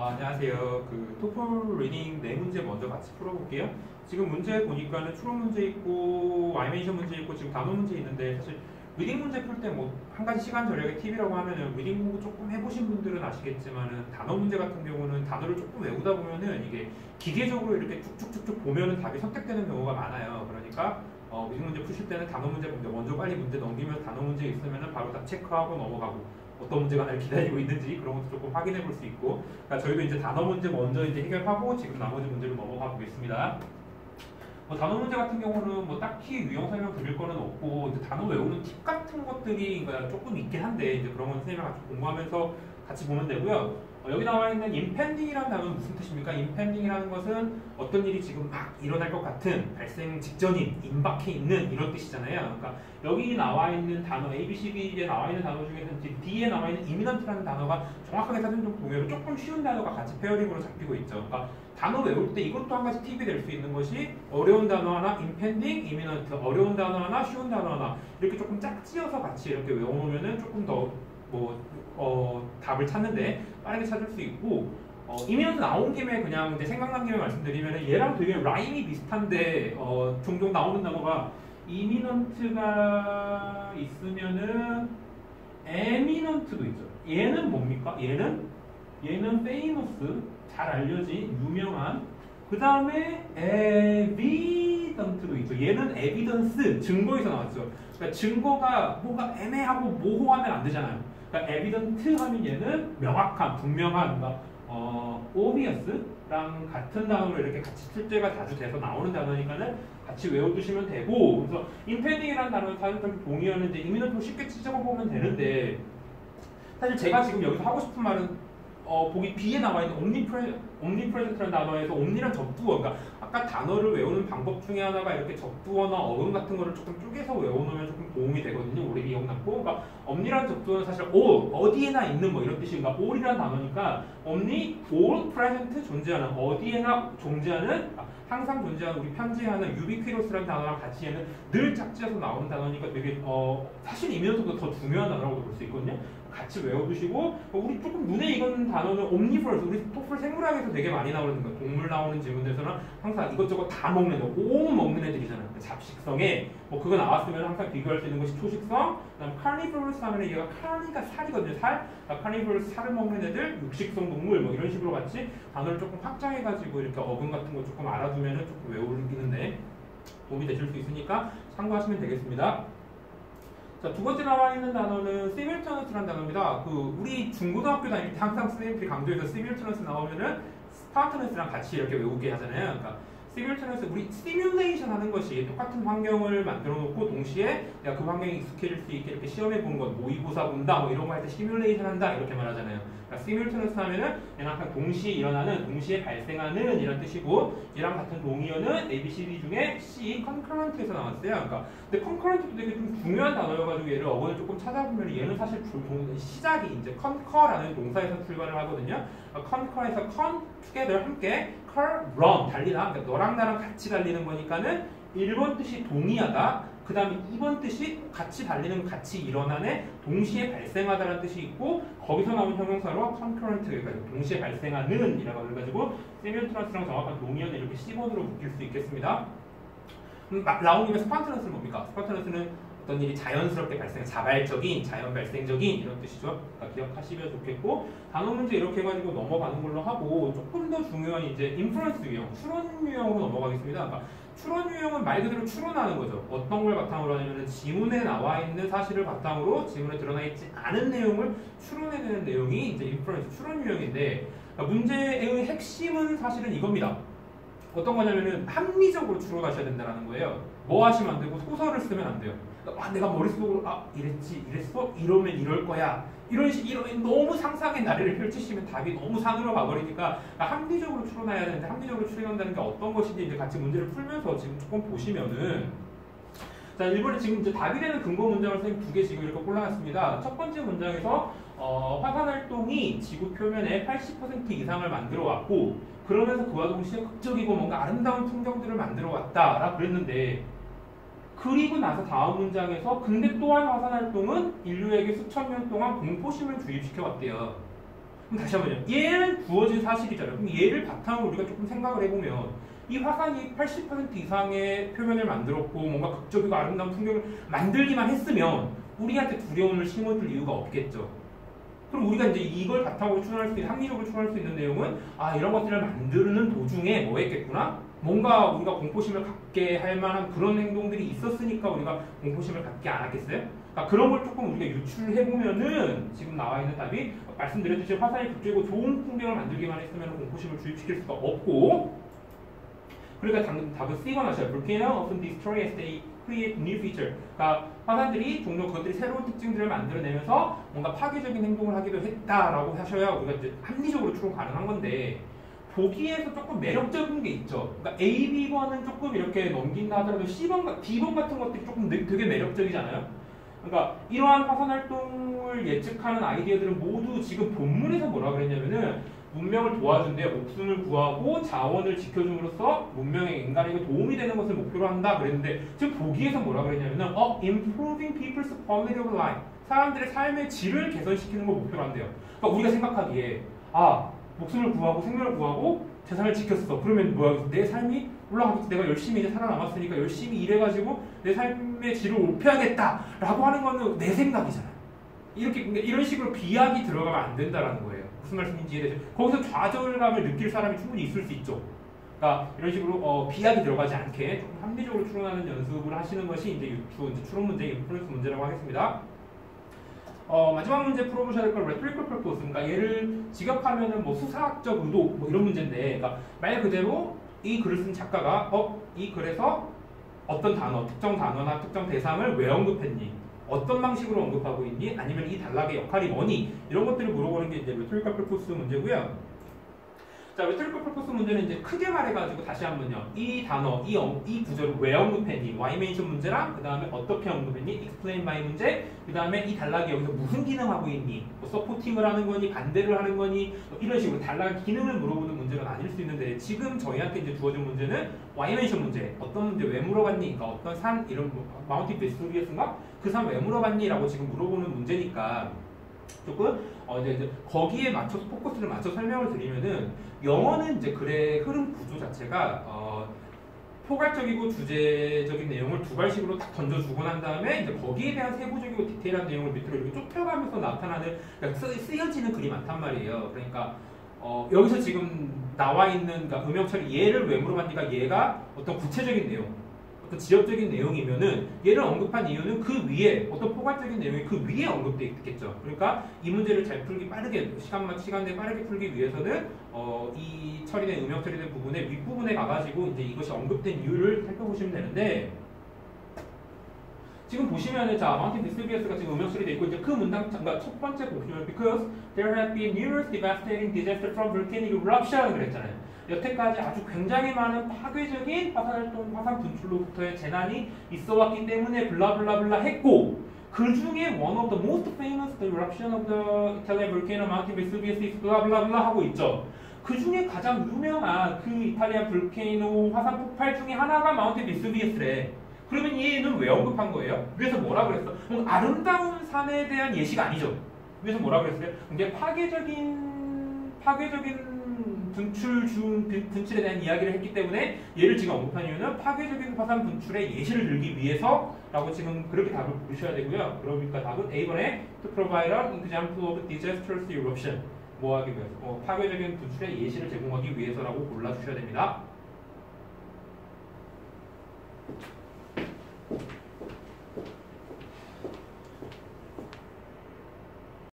안녕하세요. 토플 리딩 네 문제 먼저 같이 풀어볼게요. 지금 문제 보니까는 추론 문제 있고 애니메이션 문제 있고 지금 단어 문제 있는데 사실 리딩 문제 풀 때 뭐 한 가지 시간 절약의 팁이라고 하면은 리딩 공부 조금 해보신 분들은 아시겠지만은 단어 문제 같은 경우는 단어를 조금 외우다 보면은 이게 기계적으로 이렇게 쭉쭉쭉쭉 보면은 답이 선택되는 경우가 많아요. 그러니까 리딩 문제 푸실 때는 단어 문제 먼저 빨리 문제 넘기면 단어 문제 있으면은 바로 다 체크하고 넘어가고 어떤 문제가 날 기다리고 있는지 그런 것도 조금 확인해 볼 수 있고, 그러니까 저희도 이제 단어 문제 먼저 이제 해결하고 지금 나머지 문제로 넘어가 보겠습니다. 단어 문제 같은 경우는 딱히 유형 설명 드릴 거는 없고 이제 단어 외우는 팁 같은 것들이 조금 있긴 한데 이제 그런 건 선생님이랑 같이 공부하면서 같이 보면 되고요. 여기 나와 있는 impending이라는 단어는 무슨 뜻입니까? impending이라는 것은 어떤 일이 지금 막 일어날 것 같은 발생 직전인 임박해 있는 이런 뜻이잖아요. 그러니까 여기 나와 있는 단어 A, B, C, D에 나와 있는 단어 중에서 D에 나와 있는 imminent라는 단어가 정확하게 사전적 동의어로 조금 쉬운 단어가 같이 페어링으로 잡히고 있죠. 그러니까 단어 외울 때 이것도 한 가지 팁이 될 수 있는 것이 어려운 단어 하나, impending, imminent, 어려운 단어 하나, 쉬운 단어 하나 이렇게 조금 짝지어서 같이 이렇게 외워놓으면은 조금 더 답을 찾는데 빠르게 찾을 수 있고, imminent 나온 김에 그냥 이제 생각난 김에 말씀드리면은 얘랑 되게 라임이 비슷한데 종종 나오는 단어가 imminent가 있으면은 eminent도 있죠. 얘는 뭡니까? 얘는 famous, 잘 알려진 유명한, 그 다음에 evident도 있죠. 얘는 evidence, 증거에서 나왔죠. 그러니까 증거가 뭔가 애매하고 모호하면 안 되잖아요. 그러니까 evident 하면 얘는 명확한, 분명한, 그러니까 obvious랑 같은 단어로 이렇게 같이 출제가 자주 돼서 나오는 단어니까는 같이 외워두시면 되고, 그래서 impending이라는 단어는 사전적 동의어는 이제 imminent로 쉽게 찍어보면 되는데, 사실 제가 지금 여기서 하고 싶은 말은 보기 B에 나와 있는 omnipresent라는 단어에서 omni란 접두어, 그러니까 아까 단어를 외우는 방법 중에 하나가 이렇게 접두어나 어근 같은 거를 조금 쪼개서 외워놓으면 조금 도움이 되거든요. 오래 기억남고. 그러니까 omni란 접두어는 사실 all, 어디에나 있는 이런 뜻인가. all이라는 단어니까 omni, all present 존재하는, 어디에나 존재하는, 항상 존재하는, 우리 편지하는 ubiquitous라는 단어랑 같이 얘는 늘 짝지어서 나오는 단어니까 되게 사실 이면서도 더 중요한 단어라고 볼 수 있거든요. 같이 외워두시고, 우리 조금 눈에 익은 단어는 omnivorous, 우리 토플 생물학에서 되게 많이 나오는 거예요. 동물 나오는 질문에서는 항상 이것저것 다 먹는 애, 온 먹는 애들이잖아요. 잡식성에 그거 나왔으면 항상 비교할 수 있는 것이 초식성, 그다음 carnivorous 하면 얘가 carni가 살이거든요. 살, carnivorous 살을 먹는 애들, 육식성 동물 이런 식으로 같이 단어를 조금 확장해가지고 이렇게 어근 같은 거 조금 알아두면은 조금 외우기는데 도움이 되실 수 있으니까 참고하시면 되겠습니다. 자, 두 번째 나와 있는 단어는 simultaneous라는 단어입니다. 우리 중고등학교 다닐 때 항상 선생님들이 강조해서 simultaneous 나오면은 spontaneous랑 같이 이렇게 외우게 하잖아요. 그러니까 simultaneous, 우리 simulation 하는 것이 똑같은 환경을 만들어 놓고 동시에 내가 그 환경에 익숙해질 수 있게 이렇게 시험해 보는 것, 모의고사 본다, 이런 거 할 때 simulation 한다 이렇게 말하잖아요. 그러니까 simultaneous 하면은 얘는 항상 동시에 일어나는, 동시에 발생하는 이런 뜻이고, 얘랑 같은 동의어는 A, B, C, D 중에 C, concurrent에서 나왔어요. 그러니까 근데 concurrent도 되게 좀 중요한 단어여가지고 얘를 어근을 조금 찾아보면 얘는 사실 시작이 이제 concur라는 동사에서 출발을 하거든요. concur에서 con, together, 함께, cur, run, 달리다. 그러니까 너랑 나랑 같이 달리는 거니까는 1번 뜻이 동의하다. 그 다음에 2번 뜻이 같이 달리는, 같이 일어나네, 동시에 발생하다라는 뜻이 있고, 거기서 나온 형용사로 concurrent, 그러니까 동시에 발생하는 이라고 해가지고 simultaneous랑 정확한 동의어는 이렇게 C번으로 묶일 수 있겠습니다. 나온 김에 spontaneous는 뭡니까? spontaneous는 어떤 일이 자연스럽게 발생, 자발적인, 자연 발생적인 이런 뜻이죠. 그러니까 기억하시면 좋겠고, 단어 문제 이렇게 해가지고 넘어가는 걸로 하고, 조금 더 중요한 이제 인프루언스 유형, 추론 유형으로 넘어가겠습니다. 그러니까 추론 유형은 말 그대로 추론하는 거죠. 어떤 걸 바탕으로 하냐면 지문에 나와 있는 사실을 바탕으로 지문에 드러나 있지 않은 내용을 추론해내는 내용이 이제 인프루언스 추론 유형인데, 그러니까 문제의 핵심은 사실은 이겁니다. 어떤 거냐면은 합리적으로 추론하셔야 된다는 거예요. 뭐 하시면 안 되고 소설을 쓰면 안 돼요. 그러니까 내가 머릿속으로 이랬지, 이랬어, 이러면 이럴 거야, 이런 너무 상상의 나래를 펼치시면 답이 너무 산으로 가버리니까 합리적으로 추론해야 되는데, 합리적으로 추론한다는 게 어떤 것인지 이제 같이 문제를 풀면서 지금 조금 보시면은, 자, 일본에 지금 이제 답이 되는 근거 문장을 선생님 두 개 지금 이렇게 골라놨습니다. 첫 번째 문장에서 화산활동이 지구 표면의 80% 이상을 만들어 왔고, 그러면서 그와 동시에 극적이고 뭔가 아름다운 풍경들을 만들어 왔다라고 그랬는데, 그리고 나서 다음 문장에서 근데 또한 화산활동은 인류에게 수천 년 동안 공포심을 주입시켜 왔대요. 그럼 다시 한번요. 얘는 주어진 사실이잖아요. 그럼 얘를 바탕으로 우리가 조금 생각을 해보면 이 화산이 80% 이상의 표면을 만들었고 뭔가 극적이고 아름다운 풍경을 만들기만 했으면 우리한테 두려움을 심어줄 이유가 없겠죠. 그럼 우리가 이제 이걸 바탕으로 추론할 수 있는, 합리적으로 추론할 수 있는 내용은 아, 이런 것들을 만드는 도중에 뭐 했겠구나? 뭔가 우리가 공포심을 갖게 할 만한 그런 행동들이 있었으니까 우리가 공포심을 갖게 않았겠어요? 그러니까 그런 걸 조금 우리가 유출해보면은 지금 나와 있는 답이 말씀드렸듯이 화산이 극적이고 좋은 풍경을 만들기만 했으면 공포심을 주입시킬 수가 없고, 그러니까 답은 C가 나셔요. Volcano often destroy as they create new feature. 그러니까 화산들이 종종 그것들이 새로운 특징들을 만들어내면서 뭔가 파괴적인 행동을 하기도 했다라고 하셔야 우리가 이제 합리적으로 추론 가능한 건데, 보기에서 조금 매력적인 게 있죠. 그러니까 A, B번은 조금 이렇게 넘긴다 하더라도 C번, D번 같은 것들이 조금 되게 매력적이잖아요. 그러니까 이러한 화산 활동을 예측하는 아이디어들은 모두 지금 본문에서 뭐라 그랬냐면은 문명을 도와준대, 목숨을 구하고 자원을 지켜줌으로써 문명의 인간에게 도움이 되는 것을 목표로 한다 그랬는데, 지금 보기에서 뭐라 그랬냐면은 improving people's quality of life, 사람들의 삶의 질을 개선시키는 걸 목표로 한대요. 그러니까 우리가 생각하기에 아, 목숨을 구하고 생명을 구하고 재산을 지켰어. 그러면 뭐야? 내 삶이 올라가겠지. 내가 열심히 이제 살아남았으니까 열심히 일해가지고 내 삶의 질을 높여야겠다라고 하는 거는 내 생각이잖아요. 이렇게 이런 식으로 비약이 들어가면 안 된다라는 거예요. 무슨 말씀인지 이해되죠? 거기서 좌절감을 느낄 사람이 충분히 있을 수 있죠. 그러니까 이런 식으로 비약이 들어가지 않게 조금 합리적으로 추론하는 연습을 하시는 것이 이제 추론 문제, 인프루언스 문제라고 하겠습니다. 마지막 문제 풀어보셔야 될 건 rhetorical purpose. 그러니까 얘를 직역하면은 뭐 수사학적 의도 뭐 이런 문제인데, 그러니까 말 그대로 이 글을 쓴 작가가 이 글에서 어떤 단어, 특정 단어나 특정 대상을 왜 언급했니? 어떤 방식으로 언급하고 있니? 아니면 이 단락의 역할이 뭐니? 이런 것들을 물어보는 게 이제 rhetorical purpose 문제고요. 자, rhetorical purpose 문제는 이제 크게 말해가지고 다시 한번요. 이 단어, 이 구절을 왜 언급했니? why mention 문제랑 그 다음에 어떻게 언급했니? explain by 문제. 그 다음에 이 단락이 여기서 무슨 기능하고 있니? 뭐 서포팅을 하는 거니? 반대를 하는 거니? 뭐 이런 식으로 단락 기능을 물어보는 문제는 아닐 수 있는데, 지금 저희한테 이제 주어진 문제는 why mention 문제. 어떤 문제 왜 물어봤니? 그러니까 어떤 산 이런 마운틴 베스토리아스인가? 그 산 왜 물어봤니? 라고 지금 물어보는 문제니까 조금 이제 거기에 맞춰서 포커스를 맞춰 설명을 드리면은, 영어는 이제 글의 흐름 구조 자체가 포괄적이고 주제적인 내용을 두 발식으로 딱 던져주고 난 다음에 이제 거기에 대한 세부적이고 디테일한 내용을 밑으로 이렇게 좁혀가면서 나타나는, 그러니까 쓰여지는 글이 많단 말이에요. 그러니까 여기서 지금 나와 있는, 그러니까 음영 처리 얘를 왜 물어봤니까 얘가 어떤 구체적인 내용, 어떤 지역적인 내용이면은 얘를 언급한 이유는 그 위에 어떤 포괄적인 내용이 그 위에 언급되어 있겠죠. 그러니까 이 문제를 잘 풀기, 빠르게 시간 내에 빠르게 풀기 위해서는 이 처리된 음영 처리된 부분의 윗부분에 가가지고 이제 이것이 언급된 이유를 살펴보시면 되는데, 지금 보시면은 자, 마운틴 베스토리아스가 지금 음영 처리되어 있고, 이제 그 문장, 그러니까 첫 번째 보시면 because there have been numerous devastating disasters from volcanic eruption 그랬잖아요. 여태까지 아주 굉장히 많은 파괴적인 화산활동, 화산 분출로부터의 재난이 있어왔기 때문에 블라블라블라 했고, 그 중에 one of the most famous the eruption of the Italian volcano Mount Vesuvius is 블라블라블라 하고 있죠. 그 중에 가장 유명한 그 이탈리아 볼케이노 화산 폭발 중에 하나가 마운틴 베수비우스래. 그러면 얘는 왜 언급한 거예요? 위에서 뭐라 그랬어? 아름다운 산에 대한 예시가 아니죠. 위에서 뭐라 그랬어요? 이게 파괴적인 분출에 대한 이야기를 했기 때문에 얘를 지금 언급한 이유는 파괴적인 화산 분출의 예시를 들기 위해서라고 지금 그렇게 답을 부르셔야 되고요. 그러니까 답은 A번에 to provide an example of disastrous eruption, 뭐 하기 위해서, 파괴적인 분출의 예시를 제공하기 위해서라고 골라주셔야 됩니다.